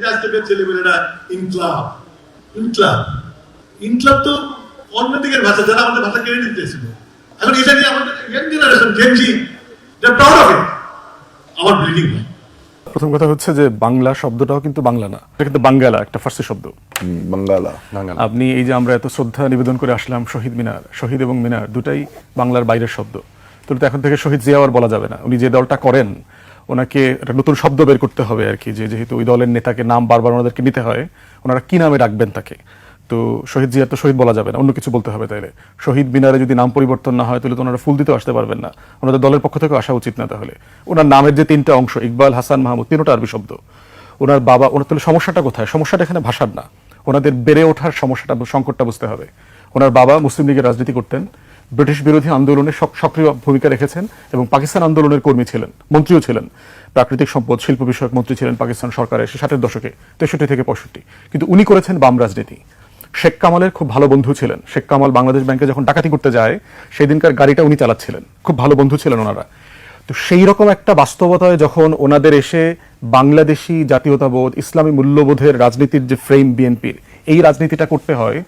এটা আজকের ছেলেমেয়েরা ইনক্লাব ইনক্লাব ইনক্লাব তো অন্যদিকের ভাষা, যারা আমাদের ভাষা কেড়ে নিতে ছিল। এখন এটা নিয়ে আমাদের young generation Gen Z they are proud of it. আমার ব্লিডিং হয়। প্রথম কথা হচ্ছে যে বাংলা শব্দটাও কিন্তু বাংলা না, এটা কিন্তু বাঙ্গালা, একটা ফার্সি শব্দ বাঙ্গালা। আপনি এই যে আমরা এত শ্রদ্ধা নিবেদন করে আসলাম শহীদ মিনার, শহীদ এবং মিনার দুটাই বাংলার বাইরের শব্দ। তো এখন থেকে শহীদ জিয়া আর বলা যাবে না। উনি যে দলটা করেন ওনাকে একটা নতুন শব্দ বের করতে হবে আর কি, যে যেহেতু ওই দলের নেতাকে নাম বারবার ওনাদেরকে নিতে হয়, ওনারা কি নামে ডাকবেন তাকে। তো শহীদ জিয়া তো শহীদ বলা যাবে না, অন্য কিছু বলতে হবে। তাইলে শহীদ মিনারে যদি নাম পরিবর্তন না হয় তাহলে তো ওনারা ফুল দিতে আসতে পারবেন না, ওনাদের দলের পক্ষ থেকে আসা উচিত না। তাহলে ওনার নামের যে তিনটা অংশ, ইকবাল, হাসান, মাহমুদ, তিনটা আরবি শব্দ। ওনার বাবা, ওনার তাহলে সমস্যাটা কোথায়? সমস্যাটা এখানে ভাষার না, ওনাদের বেড়ে ওঠার সমস্যাটা, সংকটটা বুঝতে হবে। ওনার বাবা মুসলিম লীগের রাজনীতি করতেন, ব্রিটিশ বিরোধী আন্দোলনে সক্রিয় ভূমিকা রেখেছেন এবং পাকিস্তান আন্দোলনের কর্মী ছিলেন, মন্ত্রীও ছিলেন, প্রাকৃতিক সম্পদ শিল্প বিষয়ক মন্ত্রী ছিলেন পাকিস্তান সরকারের 60-এর দশকে, 63 থেকে 65। কিন্তু উনি করেছেন বাম রাজনীতি। শেখ কামালের খুব ভালো বন্ধু ছিলেন। শেখ কামাল বাংলাদেশ ব্যাংকে যখন ডাকাতি করতে যায় সেই দিনকার গাড়িটা উনি চালাচ্ছিলেন, খুব ভালো বন্ধু ছিলেন ওনারা। তো সেই রকম একটা বাস্তবতায় যখন ওনাদের এসে বাংলাদেশি জাতীয়তাবোধ, ইসলামী মূল্যবোধের রাজনীতির যে ফ্রেম বিএনপির, এই রাজনীতিটা করতে হয়,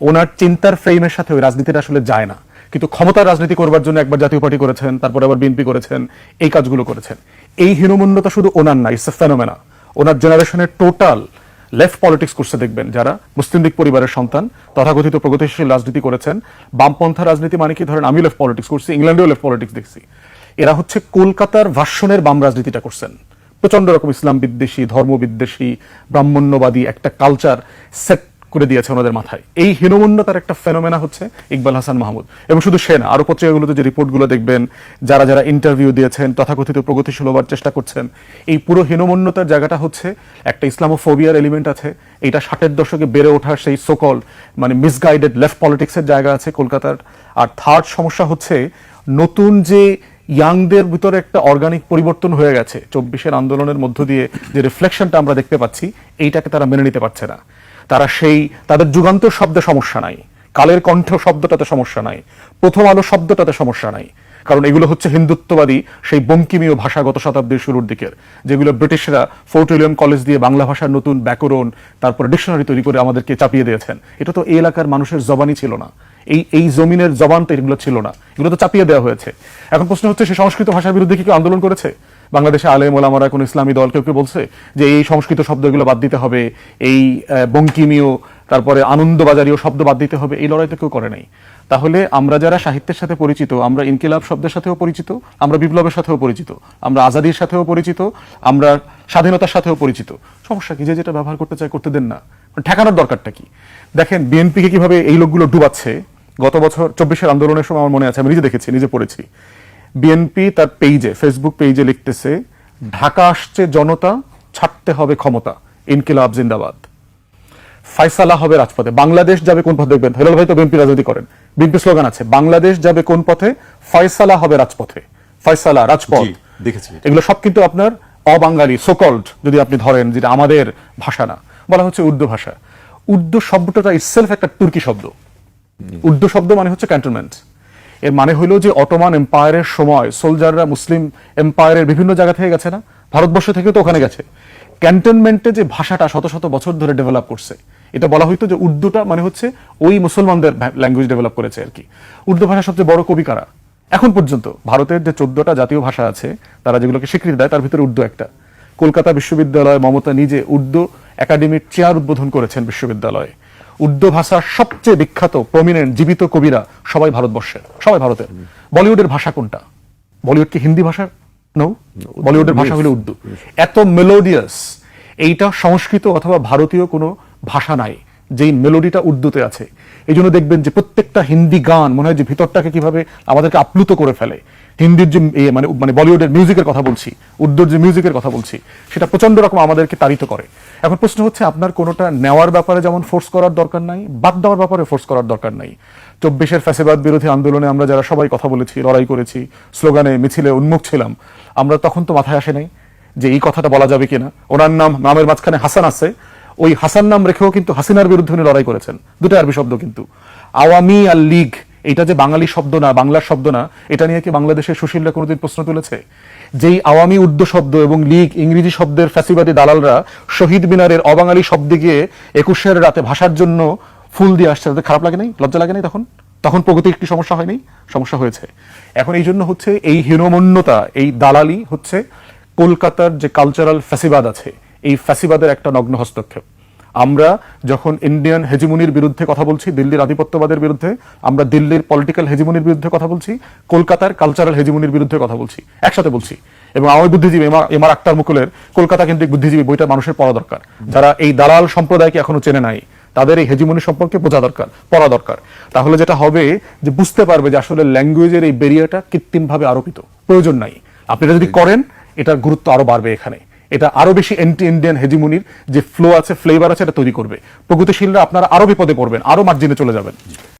ওনার চিন্তার ফ্রেমের সাথে ওই রাজনীতিটা আসলে যায় না। কিন্তু ক্ষমতার রাজনীতি করবার জন্য একবার জাতীয় পার্টি করেছেন, তারপরে আবার বিএনপি করেছেন, এই কাজগুলো করেছেন। এই হীনমন্যতা শুধু ওনার না, ইটস এ ফেনোমেনা। ওনার জেনারেশনের টোটাল লেফট পলিটিক্স করছে দেখবেন, যারা মুসলিম লীগ পরিবারের সন্তান, তথাকথিত প্রগতিশীল রাজনীতি করেছেন। বামপন্থা রাজনীতি মানে কি, ধরেন আমি লেফট পলিটিক্স করছি, ইংল্যান্ডেও লেফট পলিটিক্স দেখছি। এরা হচ্ছে কলকাতার ভার্সনের বাম রাজনীতিটা করছেন। প্রচন্ড রকম ইসলাম বিদ্বেষী, ধর্ম বিদ্বেষী, ব্রাহ্মণ্যবাদী একটা কালচার সেট করে দিয়েছে ওনাদের মাথায়। এই হীনমন্যতার একটা ফেনোমেনা হচ্ছে ইকবাল হাসান মাহমুদ। এবং শুধু সে না, আরো পত্রিকাগুলোতে যে রিপোর্টগুলো দেখবেন, যারা যারা ইন্টারভিউ দিয়েছেন, তথাকথিত প্রগতিশীল হবার চেষ্টা করছেন, এই পুরো হীনমন্যতার জায়গাটা হচ্ছে একটা ইসলামোফোবিয়ার এলিমেন্ট আছে। এইটা 60-এর দশকে বেড়ে ওঠার সেই সোকল মানে মিসগাইডেড লেফট পলিটিক্সের জায়গা আছে কলকাতার। আর থার্ড সমস্যা হচ্ছে নতুন যে ইয়াংদের ভিতরে একটা অর্গানিক পরিবর্তন হয়ে গেছে 24-এর আন্দোলনের মধ্য দিয়ে, যে রিফ্লেকশনটা আমরা দেখতে পাচ্ছি, এইটাকে তারা মেনে নিতে পারছে না। তারা সেই তাদের যুগান্তর শব্দে সমস্যা নাই, কালের কণ্ঠ শব্দটাতে সমস্যা নাই, প্রথম আলো শব্দটাতে সমস্যা নাই, কারণ এগুলো হচ্ছে হিন্দুত্ববাদী সেই বঙ্কিমীয় ভাষা গত শতাব্দীর শুরুর দিকের, যেগুলো ব্রিটিশরা ফোর্ট উইলিয়াম কলেজ দিয়ে বাংলা ভাষার নতুন ব্যাকরণ, তারপর ডিকশনারি তৈরি করে আমাদেরকে চাপিয়ে দিয়েছেন। এটা তো এই এলাকার মানুষের জবানই ছিল না, এই জমিনের জবান তো এগুলো ছিল না, এগুলো তো চাপিয়ে দেওয়া হয়েছে। এখন প্রশ্ন হচ্ছে, সে সংস্কৃত ভাষার বিরুদ্ধে কি কেউ আন্দোলন করেছে? বাংলাদেশে আলেম ওলামারা, কোন ইসলামী দল কেউ কেউ বলছে যে এই সংস্কৃত শব্দগুলো বাদ দিতে হবে, এই বঙ্কিমীয় তারপরে আনন্দবাজারীয় শব্দ বাদ দিতে হবে? এই লড়াই তো কেউ করে নাই। তাহলে আমরা যারা সাহিত্যের সাথে পরিচিত, আমরা ইনকিলাব শব্দের সাথেও পরিচিত, আমরা বিপ্লবের সাথেও পরিচিত, আমরা আজাদির সাথেও পরিচিত, আমরা স্বাধীনতার সাথেও পরিচিত, সমস্যা কি? যে যেটা ব্যবহার করতে চায় করতে দেন না, ঠেকানোর দরকারটা কি? দেখেন বিএনপিকে কিভাবে এই লোকগুলো ডুবাচ্ছে। গত বছর 24-এর আন্দোলনের সময় আমার মনে আছে, আমি নিজে দেখেছি, নিজে পড়েছি। বিএনপি তার পেজে, ফেসবুক পেজে লিখতেছে, ঢাকা আসছে জনতা, ছাড়তে হবে ক্ষমতা, ইনকিলাব জিন্দাবাদ, ফয়সালা হবে রাজপথে। বাংলাদেশ যাবে কোন পথে? দেখবেন হেলাল ভাই তো বিএনপি রাজনীতি করেন, বিএনপি স্লোগান আছে, বাংলাদেশ যাবে কোন পথে, ফয়সালা হবে রাজপথে। ফয়সালা, রাজপথ, দেখেছি, এগুলো সব কিন্তু আপনার অবাঙালি সোকল্ড, যদি আপনি ধরেন যেটা আমাদের ভাষা না, বলা হচ্ছে উর্দু ভাষা। উর্দু শব্দটা ইটসেলফ একটা তুর্কি শব্দ। উর্দু শব্দ মানে হচ্ছে ক্যান্টনমেন্ট। এর মানে হইল যে অটোমান এম্পায়ারের সময় সোলজাররা মুসলিম এম্পায়ারের বিভিন্ন জায়গা থেকে গেছে না, ভারতবর্ষ থেকে তো ওখানে গেছে। ক্যান্টনমেন্টে যে ভাষাটা শত শত বছর ধরে ডেভেলপ করছে, এটা বলা হইতো যে উর্দুটা মানে হচ্ছে ওই মুসলমানদের ল্যাঙ্গুয়েজ ডেভেলপ করেছে আর কি। উর্দু ভাষা সবচেয়ে বড় কবি কারা? এখন পর্যন্ত ভারতের যে 14টা জাতীয় ভাষা আছে, তারা যেগুলোকে স্বীকৃতি দেয়, তার ভিতরে উর্দু একটা। কলকাতা বিশ্ববিদ্যালয় মমতা নিজে উর্দু একাডেমির চেয়ার উদ্বোধন করেছেন বিশ্ববিদ্যালয়ে। উর্দু ভাষার সবচেয়ে বিখ্যাত প্রমিনেন্ট জীবিত কবিরা সবাই ভারতবর্ষের, সবাই ভারতের। বলিউডের ভাষা কোনটা? বলিউড কি হিন্দি ভাষা? নো, বলিউডের ভাষা হলো উর্দু। এত মেলোডিয়াস, এইটা সংস্কৃত অথবা ভারতীয় কোনো ভাষা নাই যেই মেলোডিটা উর্দুতে আছে। এই জন্য দেখবেন যে প্রত্যেকটা হিন্দি গান মনে হয় যে ভিতরটাকে কিভাবে আমাদেরকে আপ্লুত করে ফেলে। হিন্দির যে মানে বলিউডের মিউজিকের কথা বলছি, উর্দুর যে মিউজিকের কথা বলছি, সেটা প্রচন্ড রকম আমাদেরকে তাড়িত করে। এখন প্রশ্ন হচ্ছে, আপনার কোনোটা নেওয়ার ব্যাপারে যেমন ফোর্স করার দরকার নাই, বাদ দেওয়ার ব্যাপারে ফোর্স করার দরকার নাই। 24-এর ফ্যাসিবাদ বিরোধী আন্দোলনে আমরা যারা সবাই কথা বলেছি, লড়াই করেছি, স্লোগানে মিছিলে উন্মুখ ছিলাম, আমরা তখন তো মাথায় আসে নাই যে এই কথাটা বলা যাবে কিনা। ওনার নামের মাঝখানে হাসান আছে, ওই হাসান নাম রেখেও কিন্তু হাসিনার বিরুদ্ধে উনি লড়াই করেছেন। দুটো আরবি শব্দ কিন্তু। আওয়ামী আর লীগ, এটা যে বাঙালি শব্দ না, বাংলার শব্দ না, এটা নিয়ে কি বাংলাদেশের সুশীলরা কোনোদিন প্রশ্ন তুলেছে? যেই আওয়ামী উর্দু শব্দ এবং লীগ ইংরেজি শব্দের ফ্যাসিবাদী দালালরা শহীদ মিনারের অবাঙালি শব্দে গিয়ে 21 রাতে ভাষার জন্য ফুল দিয়ে আসছে, তাদের খারাপ লাগে নাই, লজ্জা লাগে নাই? তখন প্রগতির একটি সমস্যা হয়নি? সমস্যা হয়েছে। এখন এই জন্য হচ্ছে এই হীনমন্যতা, এই দালালি হচ্ছে কলকাতার যে কালচারাল ফ্যাসিবাদ আছে, এই ফ্যাসিবাদের একটা নগ্ন হস্তক্ষেপ। আমরা যখন ইন্ডিয়ান হেজিমনির বিরুদ্ধে কথা বলছি, দিল্লির আধিপত্যবাদের বিরুদ্ধে, আমরা দিল্লির পলিটিক্যাল হেজিমনির বিরুদ্ধে কথা বলছি, কলকাতার কালচারাল হেজিমনির বিরুদ্ধে কথা বলছি, একসাথে বলছি। এবং আমি বুদ্ধিজীবী এমআর আক্তার মুকুলের কলকাতা কেন্দ্রিক বুদ্ধিজীবী বইটা মানুষের পড়া দরকার। যারা এই দালাল সম্প্রদায়কে এখনো চেনে নাই, তাদের এই হেজিমনি সম্পর্কে বোঝা দরকার, পড়া দরকার। তাহলে যেটা হবে যে বুঝতে পারবে যে আসলে ল্যাঙ্গুয়েজের এই ব্যারিয়ারটা কৃত্রিমভাবে আরোপিত, প্রয়োজন নাই। আপনি এটা যদি করেন, এটার গুরুত্ব আরো বাড়বে। এখানে এটা আরো বেশি অ্যান্টি ইন্ডিয়ান হেজিমনির যে ফ্লো আছে, ফ্লেভার আছে, এটা তৈরি করবে। প্রগতিশীলরা আপনারা আরো বিপদে পড়বেন, আরো মার্জিনে চলে যাবেন।